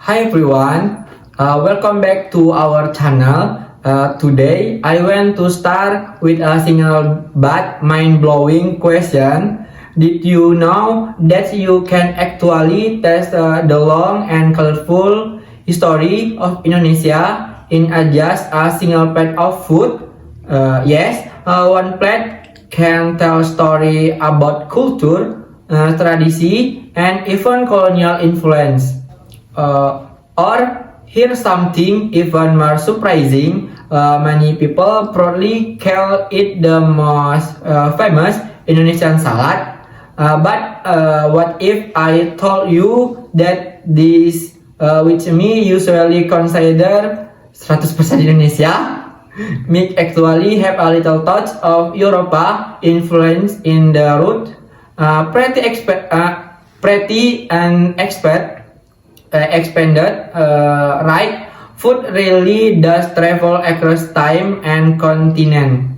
Hi everyone, welcome back to our channel. Today I want to start with a single but mind-blowing question. Did you know that you can actually taste the long and colorful history of Indonesia in just a single plate of food? Yes, one plate can tell a story about culture, tradition, and even colonial influence. Or here's something even more surprising. Many people proudly call it the most famous Indonesian salad. But what if I told you that this, which me usually consider 100% Indonesia, may actually have a little touch of Europa influence in the root? Pretty and expanded, right? Food really does travel across time and continent.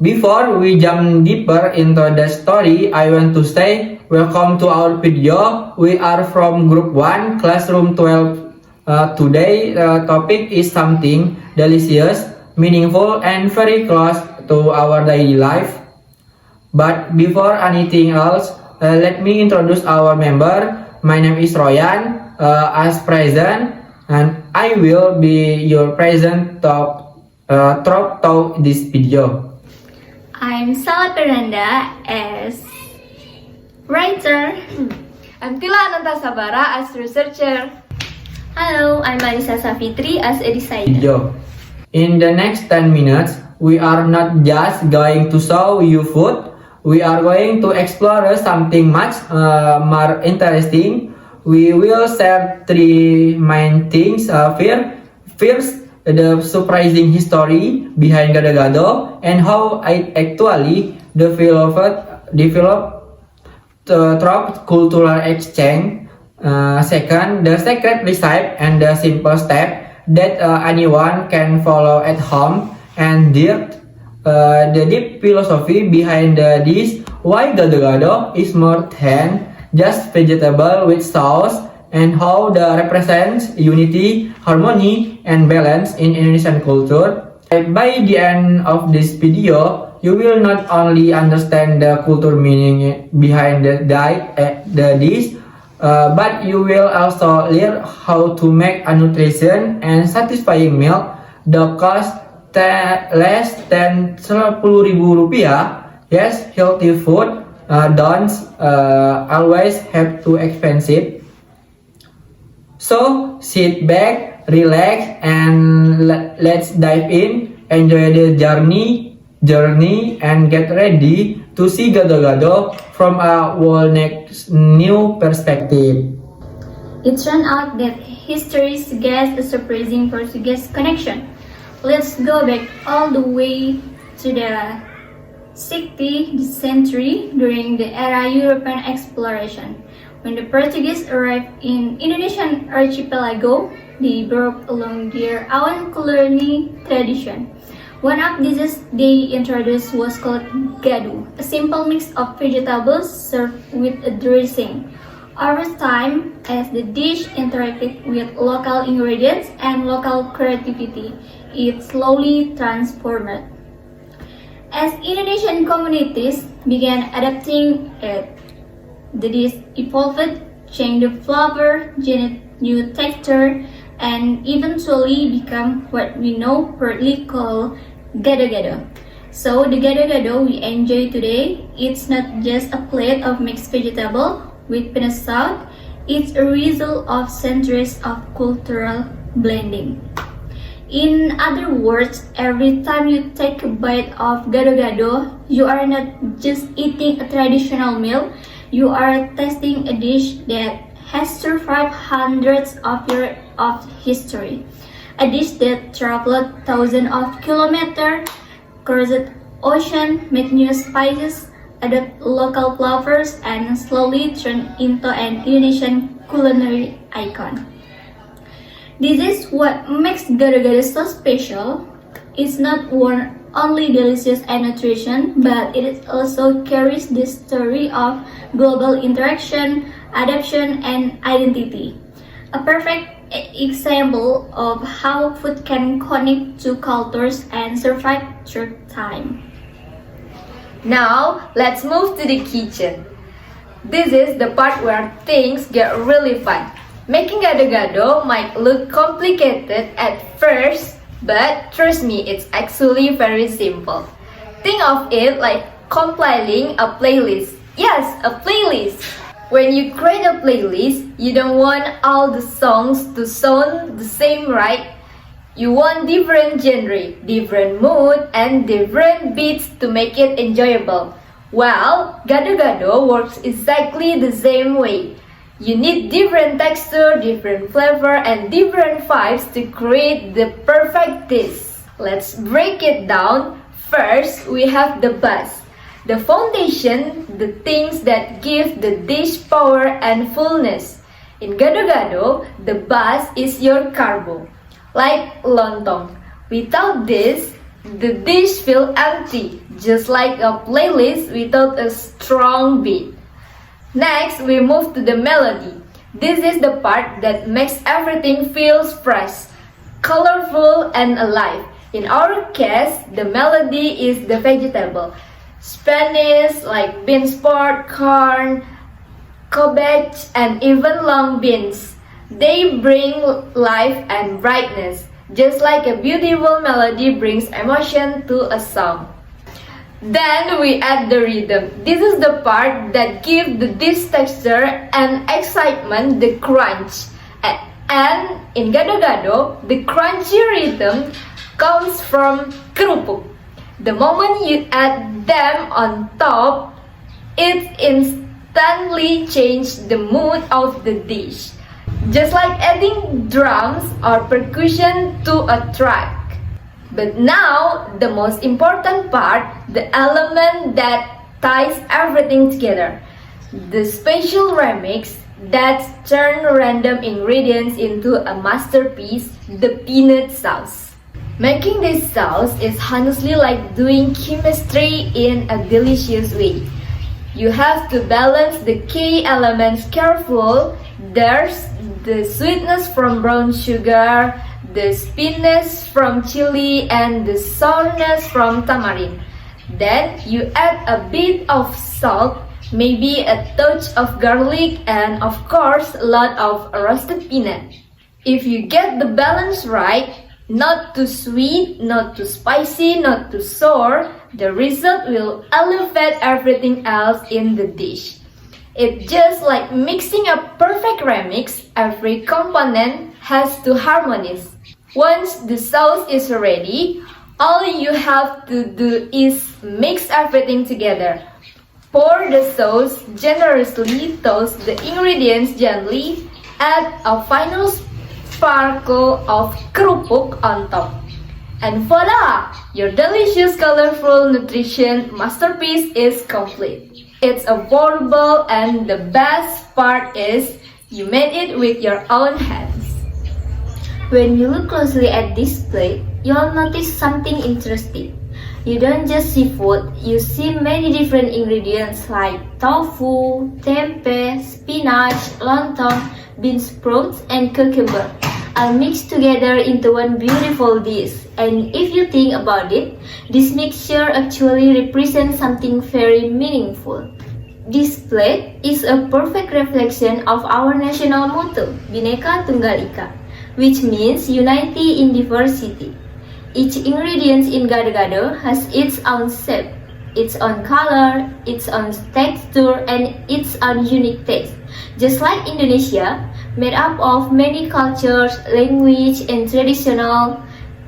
Before we jump deeper into the story, I want to say welcome to our video. We are from Group 1, Classroom 12. Today, the topic is something delicious, meaningful, and very close to our daily life. But before anything else, let me introduce our member. My name is Royan, as present, and I will be your present throughout this video. I'm Sala Fernanda as writer. I'm Tila Ananta Sabara as researcher. Hello, I'm Marisa Safitri as a designer. Video. In the next 10 minutes, we are not just going to show you food, we are going to explore something much more interesting. We will share three main things. First, the surprising history behind gado-gado and how it actually developed through cultural exchange. Second, the secret recipe and the simple step that anyone can follow at home. And third, the deep philosophy behind the dish, why gado-gado is more than just vegetable with sauce, and how the represents unity, harmony, and balance in Indonesian culture. By the end of this video, you will not only understand the culture meaning behind the dish, but you will also learn how to make a nutrition and satisfying meal. The cost less than 10.000 rupiah. Yes, healthy food don't always have to expensive. So sit back, relax, and let's dive in. Enjoy the journey, and get ready to see gado-gado from a whole next new perspective. It turned out that history suggests a surprising Portuguese connection. Let's go back all the way to the 16th century during the era European exploration. When the Portuguese arrived in Indonesian archipelago, they brought along their own culinary tradition. One of these they introduced was called gado, a simple mix of vegetables served with a dressing. Over time, as the dish interacted with local ingredients and local creativity, it slowly transformed. As Indonesian communities began adapting it, the dish evolved, changed the flavor, gained new texture, and eventually became what we now proudly call gado-gado. So the gado-gado we enjoy today, it's not just a plate of mixed vegetable with peanut sauce, it's a result of centuries of cultural blending. In other words, every time you take a bite of gado-gado, you are not just eating a traditional meal, you are tasting a dish that has survived hundreds of years of history. A dish that traveled thousands of kilometers, crossed ocean, made new spices, added local flavors, and slowly turned into an Indonesian culinary icon. This is what makes gado-gado so special. It's not only delicious and nutrition, but it also carries the story of global interaction, adaptation, and identity. a perfect example of how food can connect to cultures and survive through time. Now, let's move to the kitchen. This is the part where things get really fun. Making gado-gado might look complicated at first, but trust me, it's actually very simple. Think of it like compiling a playlist. Yes, a playlist! When you create a playlist, you don't want all the songs to sound the same, right? You want different genre, different mood, and different beats to make it enjoyable. Well, gado-gado works exactly the same way. You need different texture, different flavor, and different vibes to create the perfect dish. Let's break it down. First, we have the base. The foundation, the things that give the dish power and fullness. In gado-gado, the base is your carbo, like lontong. Without this, the dish feels empty, just like a playlist without a strong beat. Next, we move to the melody. This is the part that makes everything feel fresh, colorful, and alive. In our case, the melody is the vegetable. Spanish like bean sprout, corn, cabbage, and even long beans. They bring life and brightness, just like a beautiful melody brings emotion to a song. Then we add the rhythm. This is the part that gives the dish texture and excitement, the crunch. And in gado-gado, the crunchy rhythm comes from kerupuk. The moment you add them on top, it instantly changes the mood of the dish. Just like adding drums or percussion to a track. But now, the most important part, the element that ties everything together. The special remix that turns random ingredients into a masterpiece, the peanut sauce. Making this sauce is honestly like doing chemistry in a delicious way. You have to balance the key elements carefully. There's the sweetness from brown sugar, the spiciness from chili, and the sourness from tamarind. Then you add a bit of salt, maybe a touch of garlic, and of course a lot of roasted peanut. If you get the balance right, not too sweet, not too spicy, not too sour, the result will elevate everything else in the dish. It's just like mixing a perfect remix. Every component has to harmonize. Once the sauce is ready, all you have to do is mix everything together. Pour the sauce generously, toss the ingredients gently, add a final sparkle of kerupuk on top. And voila! Your delicious, colorful nutrition masterpiece is complete. It's affordable, and the best part is you made it with your own hands. When you look closely at this plate, you'll notice something interesting. You don't just see food, you see many different ingredients like tofu, tempeh, spinach, lontong, bean sprouts, and cucumber are mixed together into one beautiful dish. And if you think about it, this mixture actually represents something very meaningful. This plate is a perfect reflection of our national motto, Bhinneka Tunggal Ika, which means unity in diversity. Each ingredient in gado-gado has its own shape, its own color, its own texture, and its own unique taste. Just like Indonesia, made up of many cultures, language, and traditional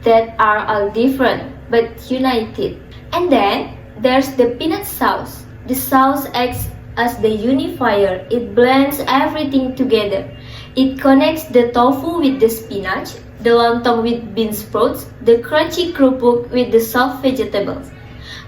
that are all different but united. And then there's the peanut sauce. The sauce acts as the unifier. It blends everything together. It connects the tofu with the spinach, the lontong with bean sprouts, the crunchy kerupuk with the soft vegetables.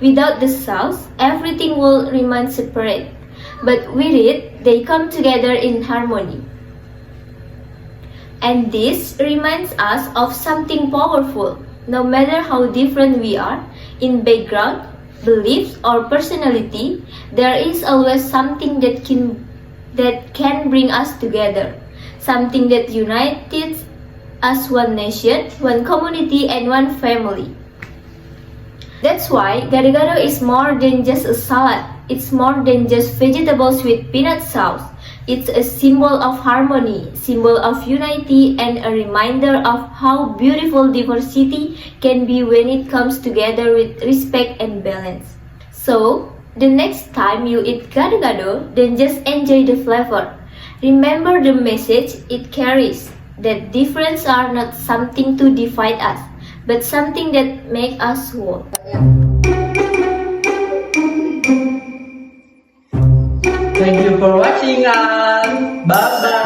Without the sauce, everything will remain separate. But with it, they come together in harmony. And this reminds us of something powerful. No matter how different we are in background, beliefs, or personality, there is always something that can bring us together. something that unites us one nation, one community, and one family. That's why gado-gado is more than just a salad. It's more than just vegetables with peanut sauce. It's a symbol of harmony, symbol of unity, and a reminder of how beautiful diversity can be when it comes together with respect and balance. So, the next time you eat gado-gado, then just enjoy the flavor. Remember the message it carries, that differences are not something to divide us, but something that make us whole. Thank you for watching us. Bye bye.